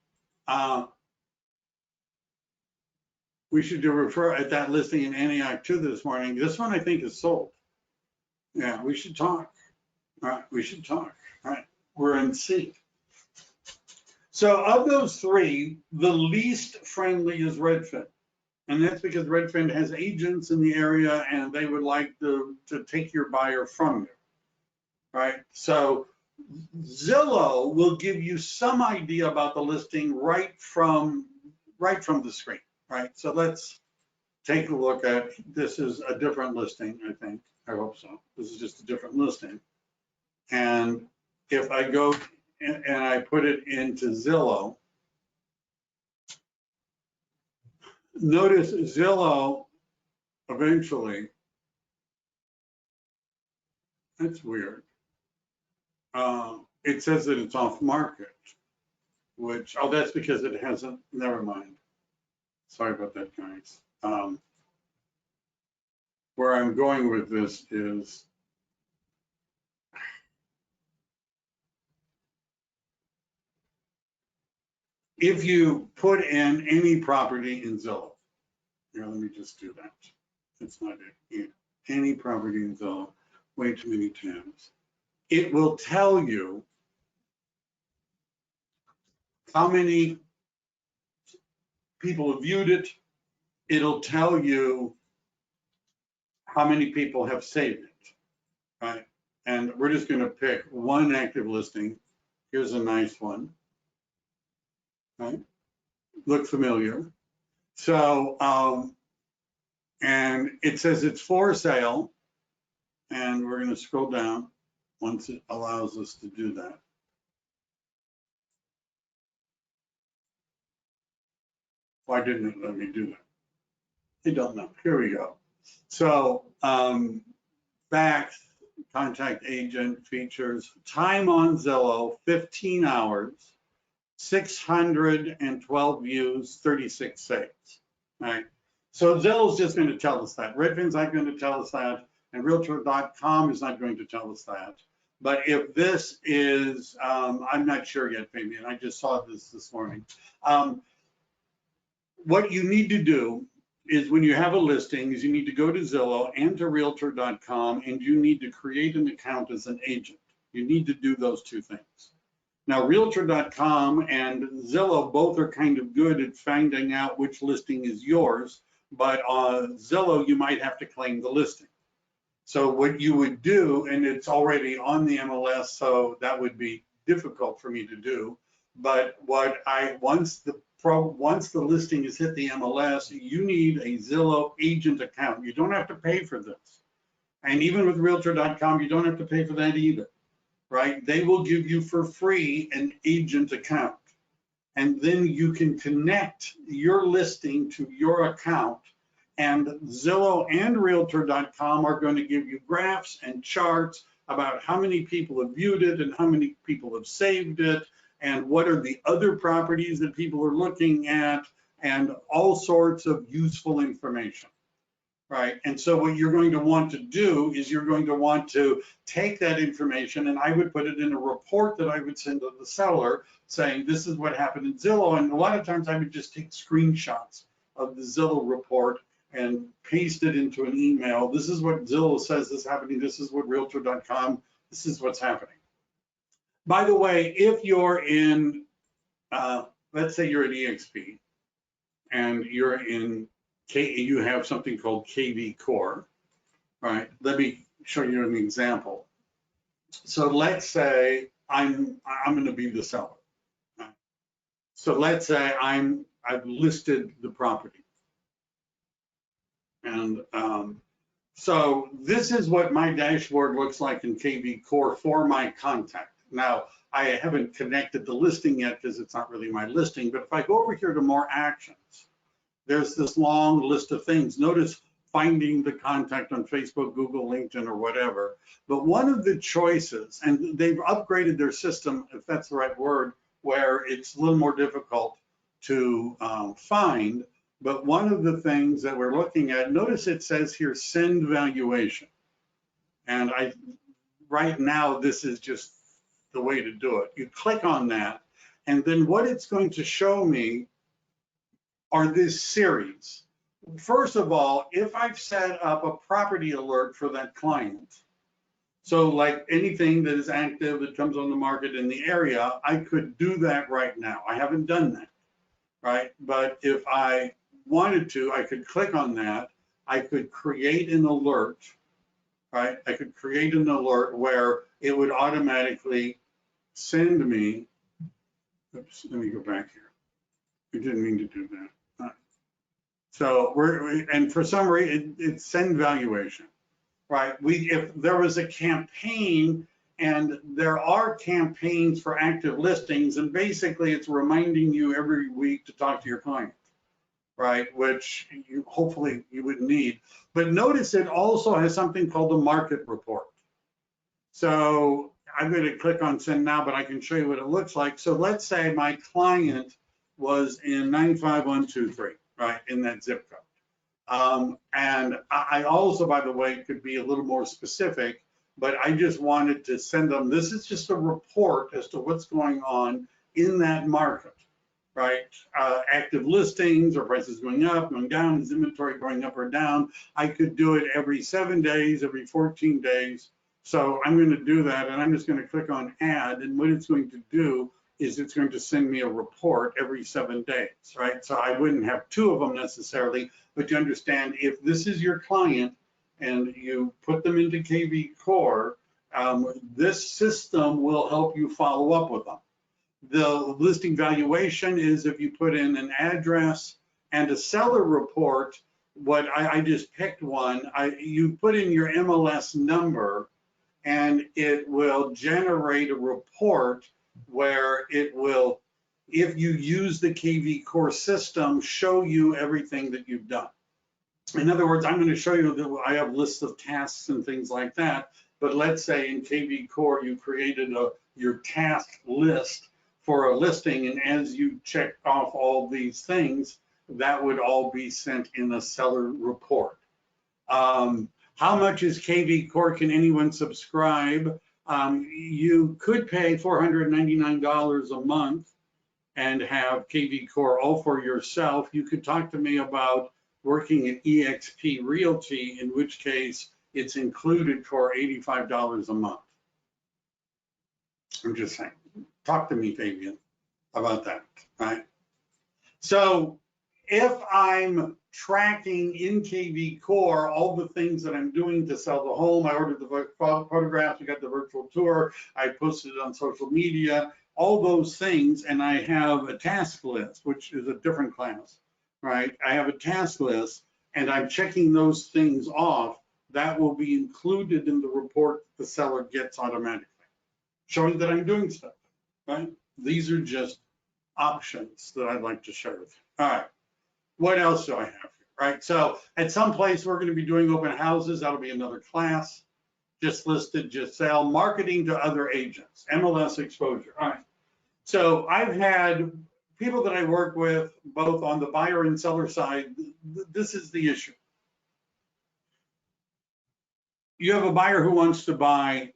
we should refer at that listing in Antioch too this morning. This one I think is sold. Yeah, we should talk. All right, we should talk. All right, we're in C. So of those three, the least friendly is Redfin, And that's because Redfin has agents in the area and they would like to take your buyer from you, right? So Zillow will give you some idea about the listing right from the screen, right? So let's take a look at, this is a different listing, I think. I hope so. This is just a different listing. And if I go and I put it into Zillow, notice Zillow eventually, that's weird. It says that it's off market, which, oh, that's because it hasn't, never mind. Sorry about that, guys. Where I'm going with this is, if you put in any property in Zillow, here, let me just do that. It's not it. Any property in Zillow, way too many tabs. It will tell you how many people have viewed it. It'll tell you how many people have saved it, right? And we're just going to pick one active listing. Here's a nice one, right? Look familiar. So, and it says it's for sale, and we're going to scroll down once it allows us to do that. Why didn't it let me do that? I don't know. Here we go. So, facts, contact agent, features, time on Zillow, 15 hours, 612 views, 36 saves, right? So Zillow's just going to tell us that. Redfin's not going to tell us that, and Realtor.com is not going to tell us that. But if this is, I'm not sure yet, Fabian, I just saw this morning. What you need to do is, when you have a listing, is you need to go to Zillow and to Realtor.com, and you need to create an account as an agent. You need to do those two things. Now, Realtor.com and Zillow both are kind of good at finding out which listing is yours, but on Zillow, you might have to claim the listing. So what you would do, and it's already on the MLS, so that would be difficult for me to do, but once the listing is hit the MLS, you need a Zillow agent account. You don't have to pay for this. And even with Realtor.com, you don't have to pay for that either, right? They will give you for free an agent account. And then you can connect your listing to your account. And Zillow and Realtor.com are going to give you graphs and charts about how many people have viewed it and how many people have saved it, and what are the other properties that people are looking at, and all sorts of useful information, right? And so what you're going to want to do is you're going to want to take that information, and I would put it in a report that I would send to the seller saying, this is what happened in Zillow. And a lot of times I would just take screenshots of the Zillow report and paste it into an email. This is what Zillow says is happening. This is what Realtor.com, this is what's happening. By the way, if you're in, let's say you're at EXP and you're in, you have something called KV Core, right? Let me show you an example. So let's say I'm going to be the seller. Right? So let's say I've listed the property, and so this is what my dashboard looks like in KV Core for my contact. Now, I haven't connected the listing yet because it's not really my listing, but if I go over here to more actions, there's this long list of things. Notice finding the contact on Facebook, Google, LinkedIn, or whatever. But one of the choices, and they've upgraded their system, if that's the right word, where it's a little more difficult to find, but one of the things that we're looking at, notice it says here, send valuation. And right now, this is just the way to do it. You click on that, and then what it's going to show me are this series. First of all, if I've set up a property alert for that client, so like anything that is active that comes on the market in the area, I could do that right now. I haven't done that, right? But if I wanted to, I could click on that. I could create an alert, right? I could create an alert where it would automatically send me, oops, let me go back here. I didn't mean to do that. So and for some reason, it's send valuation, right? If there was a campaign, and there are campaigns for active listings, and basically it's reminding you every week to talk to your client, right? Which hopefully you wouldn't need. But notice it also has something called a market report. So I'm going to click on send now, but I can show you what it looks like. So let's say my client was in 95123, right, in that zip code. And I also, by the way, could be a little more specific, but I just wanted to send them, this is just a report as to what's going on in that market, right? Active listings, or prices going up, going down, is inventory going up or down. I could do it every 7 days, every 14 days. So I'm going to do that, and I'm just going to click on add, and what it's going to do is it's going to send me a report every 7 days, right? So I wouldn't have 2 of them necessarily, but you understand, if this is your client and you put them into KV Core, this system will help you follow up with them. The listing valuation is if you put in an address and a seller report. What I just picked one, you put in your MLS number, and it will generate a report where it will, if you use the KV Core system, show you everything that you've done. In other words, I'm going to show you that I have lists of tasks and things like that. But let's say in KV Core, you created your task list for a listing, and as you check off all these things, that would all be sent in a seller report. How much is KV Core? Can anyone subscribe? You could pay $499 a month and have KV Core all for yourself. You could talk to me about working at eXp Realty, in which case it's included for $85 a month. I'm just saying, talk to me, Fabian, about that, right? So if I'm tracking in KV Core all the things that I'm doing to sell the home, I ordered the photographs, we got the virtual tour, I posted it on social media, all those things, and I have a task list, which is a different class, right? I have a task list, and I'm checking those things off. That will be included in the report the seller gets automatically, showing that I'm doing stuff, right? These are just options that I'd like to share with you. All right. What else do I have here, right? So at some place we're going to be doing open houses. That'll be another class. Just listed, just sell, marketing to other agents, MLS exposure. All right. So I've had people that I work with, both on the buyer and seller side. This is the issue. You have a buyer who wants to buy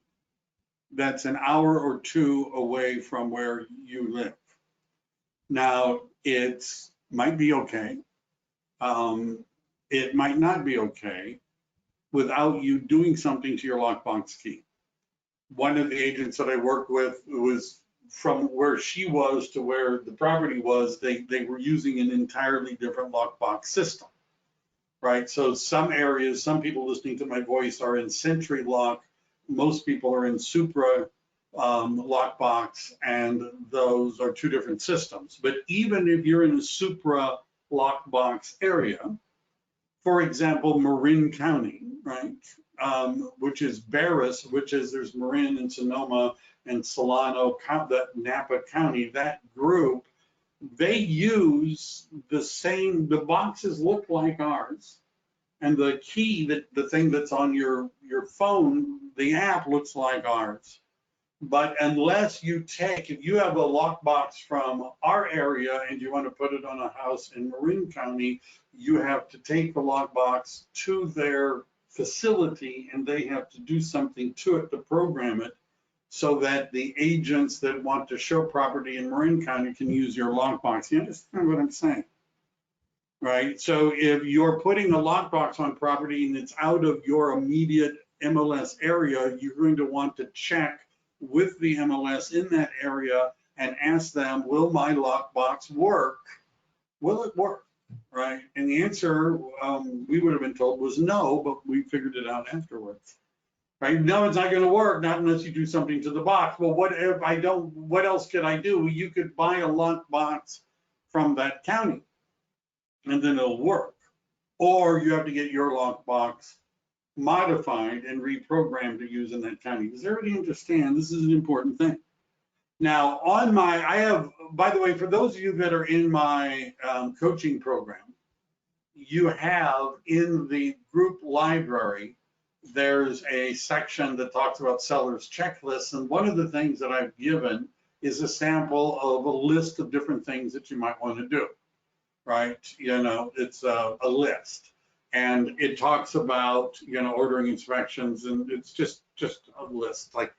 that's an hour or 2 away from where you live. Now, it might be okay. It might not be okay without you doing something to your lockbox key. One of the agents that I worked with was from where she was to where the property was, they were using an entirely different lockbox system, right? So some areas, some people listening to my voice are in Sentry Lock. Most people are in Supra lockbox, and those are 2 different systems. But even if you're in a Supra lockbox area, for example, Marin County, right, which is Barris, which is, there's Marin and Sonoma and Solano, that Napa County, that group, they use the same, the boxes look like ours, and the key, the thing that's on your phone, the app looks like ours. But unless you take, if you have a lockbox from our area and you want to put it on a house in Marin County, you have to take the lockbox to their facility, and they have to do something to it to program it so that the agents that want to show property in Marin County can use your lockbox. You understand what I'm saying? Right? So if you're putting a lockbox on property and it's out of your immediate MLS area, you're going to want to check with the MLS in that area and ask them, will my lockbox work? Will it work? right? And the answer we would have been told was no, but we figured it out afterwards. Right? No, it's not going to work, not unless you do something to the box. Well, what if I don't? What else could I do? You could buy a lock box from that county, and then it'll work. Or you have to get your lock box modified and reprogrammed to use in that county. Does everybody understand? This is an important thing. Now, I have, by the way, for those of you that are in my coaching program, you have in the group library, there's a section that talks about sellers checklists. And one of the things that I've given is a sample of a list of different things that you might want to do, right? It's a list. And it talks about, ordering inspections, and it's just a list, like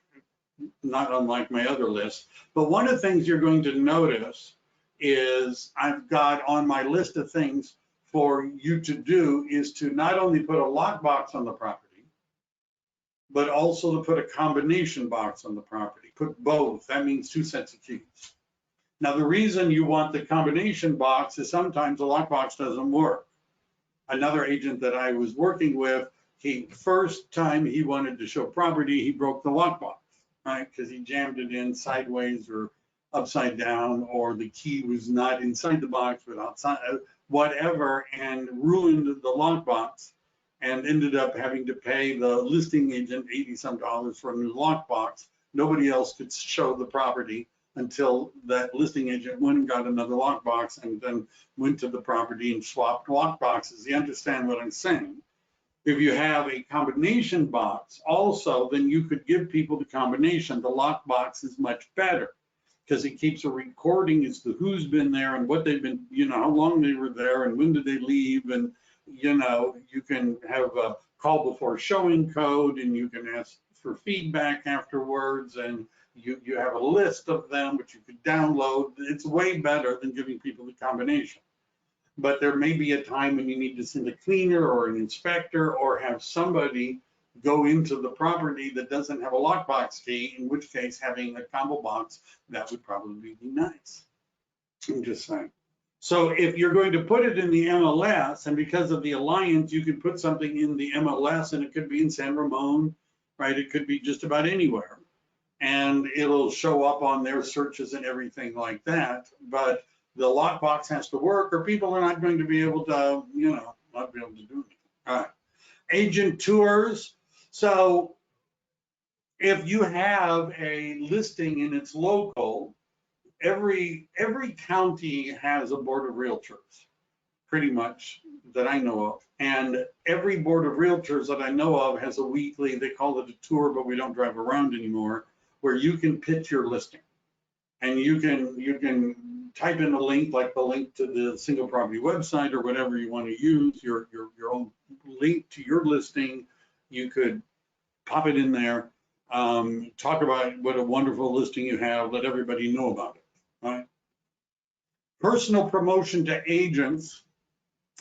not unlike my other list. But one of the things you're going to notice is I've got on my list of things for you to do is to not only put a lockbox on the property, but also to put a combination box on the property. Put both. That means 2 sets of keys. Now, the reason you want the combination box is sometimes the lockbox doesn't work. Another agent that I was working with, first time he wanted to show property, he broke the lockbox, right? Because he jammed it in sideways or upside down, or the key was not inside the box but outside, whatever, and ruined the lockbox, and ended up having to pay the listing agent $80-some for a new lockbox. Nobody else could show the property until that listing agent went and got another lockbox and then went to the property and swapped lockboxes. You understand what I'm saying? If you have a combination box also, then you could give people the combination. The lockbox is much better because it keeps a recording as to who's been there and what they've been, how long they were there and when did they leave. And, you can have a call before showing code, and you can ask for feedback afterwards, and you have a list of them which you could download. It's way better than giving people the combination. But there may be a time when you need to send a cleaner or an inspector or have somebody go into the property that doesn't have a lockbox key, in which case having a combo box, that would probably be nice. I'm just saying. So if you're going to put it in the MLS, and because of the alliance, you can put something in the MLS, and it could be in San Ramon, right? It could be just about anywhere. And it'll show up on their searches and everything like that. But the lockbox has to work, or people are not going to be able to, not be able to do anything. All right. Agent tours. So if you have a listing and it's local, every county has a board of realtors, pretty much, that I know of. And every board of realtors that I know of has a weekly, they call it a tour, but we don't drive around anymore, where you can pitch your listing. And you can type in a link, like the link to the single property website or whatever you want to use, your own link to your listing. You could pop it in there, talk about what a wonderful listing you have, let everybody know about it, right? Personal promotion to agents.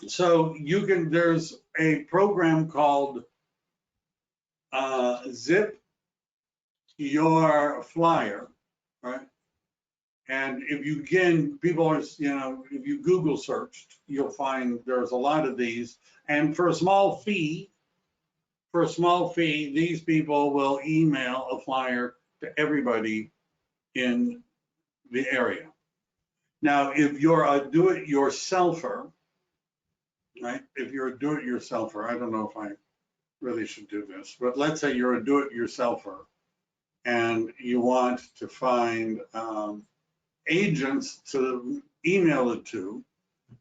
So there's a program called Zip Your Flyer, right? And if you, again, people are, if you Google searched, you'll find there's a lot of these. And for a small fee, these people will email a flyer to everybody in the area. Now, if you're a do-it-yourselfer, right? If you're a do-it-yourselfer, I don't know if I really should do this, but let's say you're a do-it-yourselfer and you want to find agents to email it to,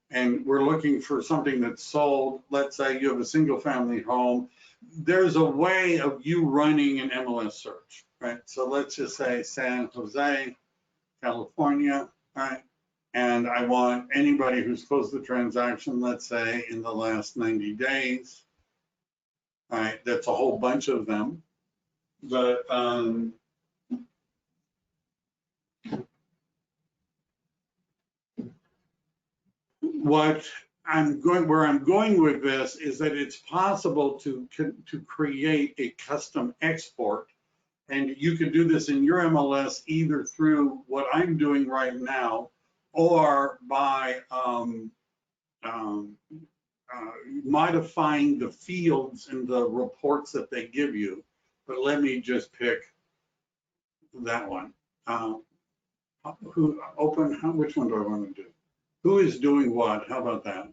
and we're looking for something that's sold. Let's say you have a single family home. There's a way of you running an MLS search, right? So let's just say San Jose, California, right? And I want anybody who's closed the transaction, let's say in the last 90 days, right? That's a whole bunch of them. But where I'm going with this is that it's possible to create a custom export, and you can do this in your MLS either through what I'm doing right now, or by um, modifying the fields in the reports that they give you. But let me just pick that one. Which one do I want to do? Who is doing what? How about that?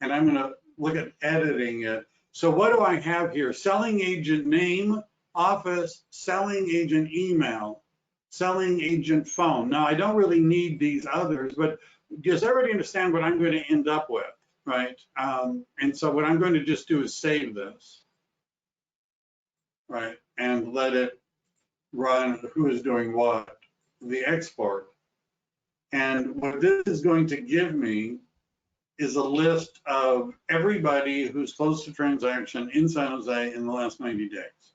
And I'm going to look at editing it. So what do I have here? Selling agent name, office, selling agent email, selling agent phone. Now, I don't really need these others, but does everybody understand what I'm going to end up with, right? And so what I'm going to just do is save this, right? And let it run who is doing what, the export. And what this is going to give me is a list of everybody who's closed a transaction in San Jose in the last 90 days.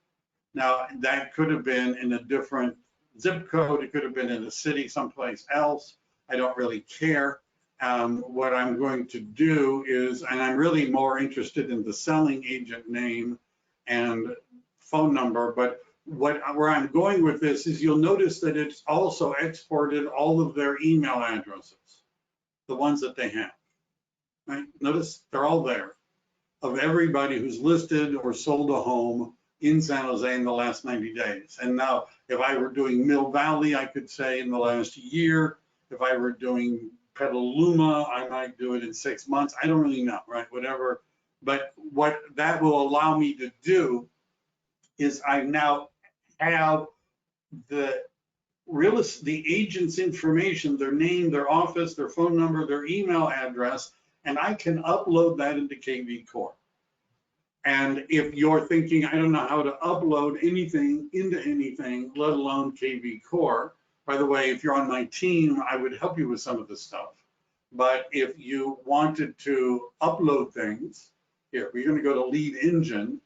Now, that could have been in a different zip code. It could have been in a city someplace else. I don't really care. What I'm going to do is, and I'm really more interested in the selling agent name and phone number, but where I'm going with this is you'll notice that it's also exported all of their email addresses, the ones that they have. Right? Notice they're all there of everybody who's listed or sold a home in San Jose in the last 90 days. And now, if I were doing Mill Valley, I could say in the last year. If I were doing Petaluma, I might do it in 6 months. I don't really know, right? Whatever. But what that will allow me to do is I now have the agent's information, their name, their office, their phone number, their email address, and I can upload that into KV Core. And if you're thinking, I don't know how to upload anything into anything, let alone KV Core, by the way, if you're on my team, I would help you with some of this stuff. But if you wanted to upload things, here, we're going to go to lead engine,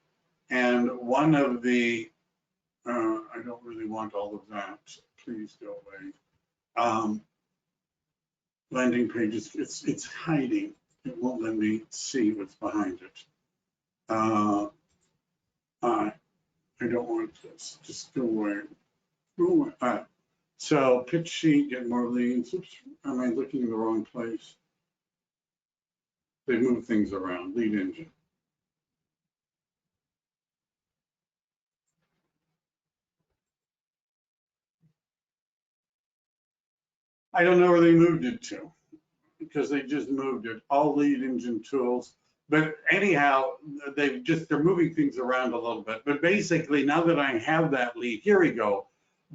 and one of the, I don't really want all of that, please go away. Landing pages, it's hiding. It won't let me see what's behind it. I don't want this. Just go away. Go away. All right. So pitch sheet, get more leads. Oops, am I looking in the wrong place? They move things around. Lead engine. I don't know where they moved it to because they just moved it. All lead engine tools. But anyhow, they're moving things around a little bit. But basically, now that I have that lead, here we go.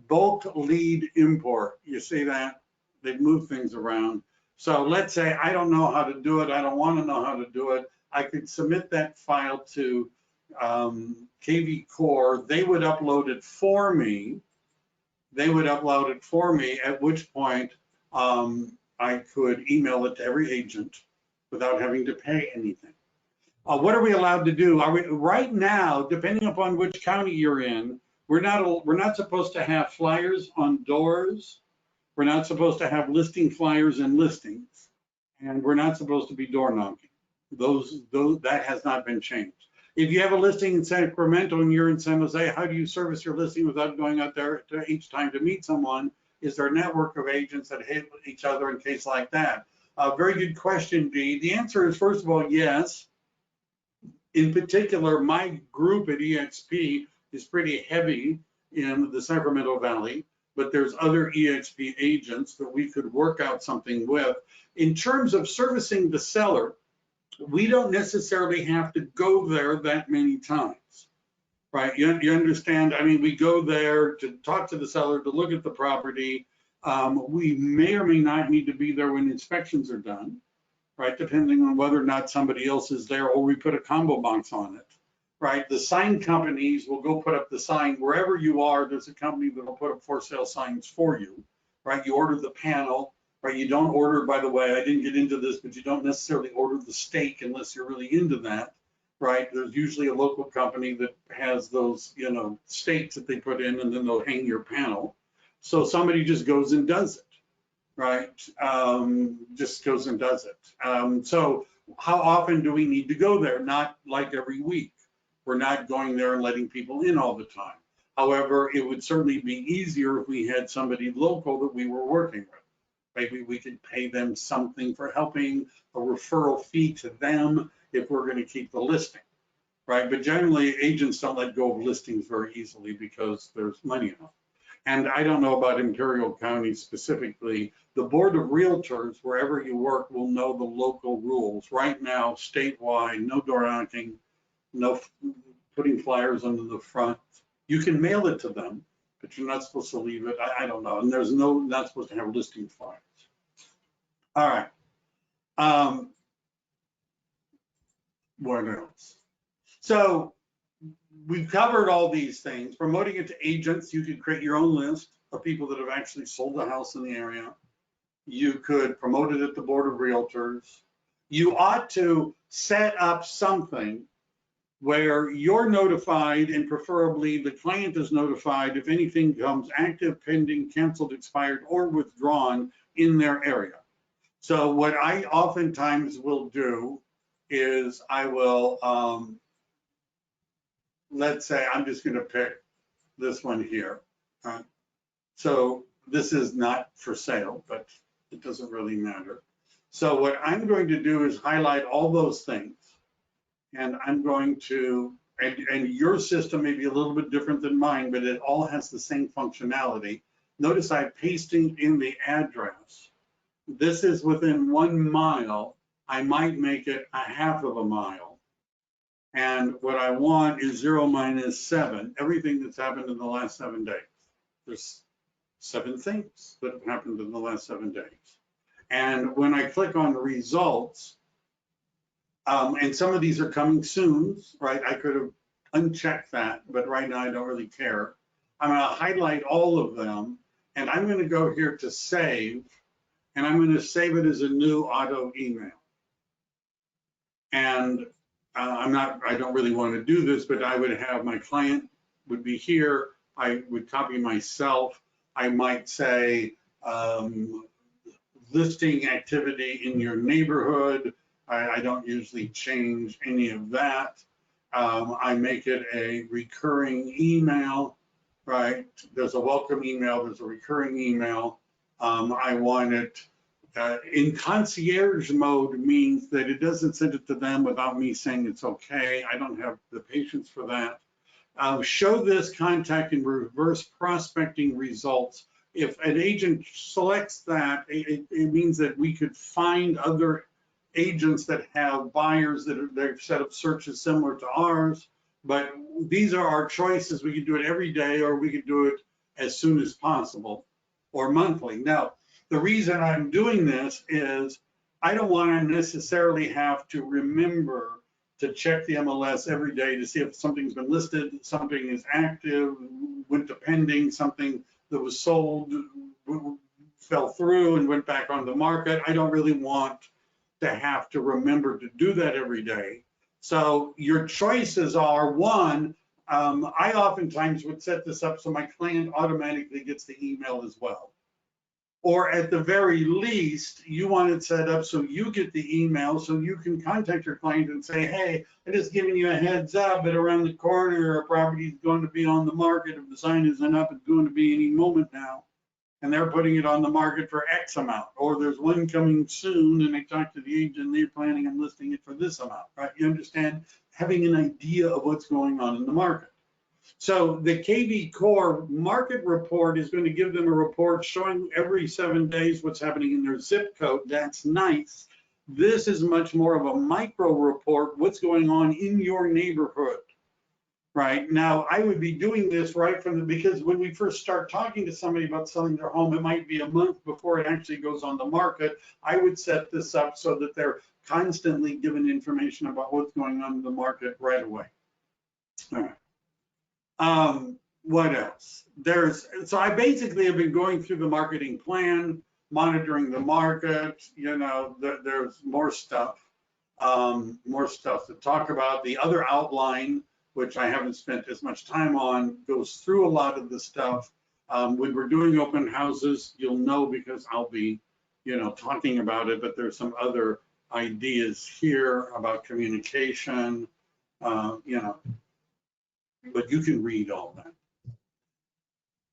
Bulk lead import. You see that? They've moved things around. So let's say I don't know how to do it. I don't want to know how to do it. I could submit that file to KV Core. They would upload it for me. At which point I could email it to every agent without having to pay anything. What are we allowed to do? Right now, depending upon which county you're in, we're not supposed to have flyers on doors. We're not supposed to have listing flyers and listings, and we're not supposed to be door knocking. That has not been changed. If you have a listing in Sacramento and you're in San Jose, how do you service your listing without going out there each time to meet someone? Is there a network of agents that hit each other in case like that? Very good question, Dee. The answer is, first of all, yes. In particular, my group at EXP is pretty heavy in the Sacramento Valley, but there's other EXP agents that we could work out something with. In terms of servicing the seller, we don't necessarily have to go there that many times, right? You understand? I mean, we go there to talk to the seller, to look at the property. We may or may not need to be there when inspections are done, right? Depending on whether or not somebody else is there, or we put a combo box on it, right? The sign companies will go put up the sign wherever you are. There's a company that will put up for sale signs for you, right? You order the panel, right? You don't order, by the way, I didn't get into this, but you don't necessarily order the stake unless you're really into that, right? There's usually a local company that has those, stakes that they put in, and then they'll hang your panel. So somebody just goes and does it. Right, just goes and does it. So how often do we need to go there? Not like every week. We're not going there and letting people in all the time. However, it would certainly be easier if we had somebody local that we were working with. Maybe we could pay them something for helping, a referral fee to them if we're going to keep the listing, right? But generally, agents don't let go of listings very easily because there's money in them. And I don't know about Imperial County specifically. The Board of Realtors, wherever you work, will know the local rules. Right now, statewide, no door knocking, no putting flyers under the front. You can mail it to them, but you're not supposed to leave it. I don't know. And there's not supposed to have listing flyers. All right. What else? So we've covered all these things. Promoting it to agents, you could create your own list of people that have actually sold a house in the area. You could promote it at the Board of Realtors. You ought to set up something where you're notified, and preferably the client is notified if anything comes active, pending, canceled, expired, or withdrawn in their area. So what I oftentimes will do is I will, let's say I'm just going to pick this one here. So this is not for sale, but it doesn't really matter. So what I'm going to do is highlight all those things. And I'm going to, and your system may be a little bit different than mine, but it all has the same functionality. Notice I'm pasting in the address. This is within 1 mile. I might make it a half of a mile. And what I want is 0 minus 7, everything that's happened in the last 7 days. There's 7 things that have happened in the last 7 days. And when I click on results, and some of these are coming soon, right? I could have unchecked that, but right now I don't really care. I'm going to highlight all of them, and I'm going to go here to save, and I'm going to save it as a new auto email. And I don't really want to do this, but I would have my client would be here. I would copy myself. I might say listing activity in your neighborhood. I don't usually change any of that. I make it a recurring email, right? There's a welcome email, there's a recurring email. I want it in concierge mode, means that it doesn't send it to them without me saying it's okay. I don't have the patience for that. Show this contact in reverse prospecting results. If an agent selects that, it means that we could find other agents that have buyers that they've set up searches similar to ours, but these are our choices. We could do it every day, or we could do it as soon as possible, or monthly. Now, the reason I'm doing this is I don't want to necessarily have to remember to check the MLS every day to see if something's been listed, something is active, went to pending, something that was sold fell through and went back on the market. I don't really want to have to remember to do that every day. So your choices are, one, I oftentimes would set this up so my client automatically gets the email as well. Or at the very least, you want it set up so you get the email so you can contact your client and say, hey, I'm just giving you a heads up, but around the corner, a property is going to be on the market. If the sign isn't up, it's going to be any moment now. And they're putting it on the market for X amount, or there's one coming soon and they talk to the agent and they're planning on listing it for this amount, right? You understand, having an idea of what's going on in the market. So the KV Core market report is going to give them a report showing every 7 days what's happening in their zip code. That's nice. This is much more of a micro report, what's going on in your neighborhood. Right now, I would be doing this right from because when we first start talking to somebody about selling their home, it might be a month before it actually goes on the market. I would set this up so that they're constantly given information about what's going on in the market right away. All right. What else? So I basically have been going through the marketing plan, monitoring the market. You know, there's more stuff to talk about. The other outline, which I haven't spent as much time on, goes through a lot of the stuff. When we're doing open houses, you'll know because I'll be, talking about it, but there's some other ideas here about communication, but you can read all that.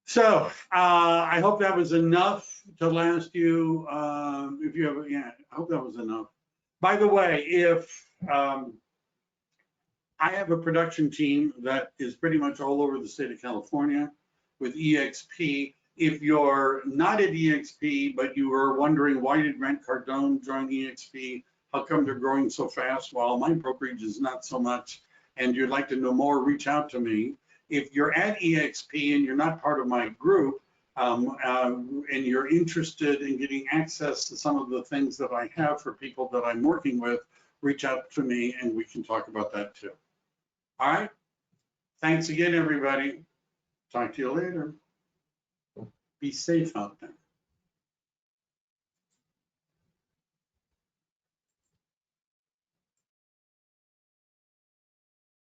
So I hope that was enough to last you. If you have, yeah, I hope that was enough. By the way, if I have a production team that is pretty much all over the state of California with EXP. If you're not at EXP, but you are wondering why did Grant Cardone join EXP? How come they're growing so fast? Well, my brokerage is not so much, and you'd like to know more, reach out to me. If you're at EXP and you're not part of my group, and you're interested in getting access to some of the things that I have for people that I'm working with, reach out to me and we can talk about that too. All right. Thanks again, everybody. Talk to you later. Be safe out there.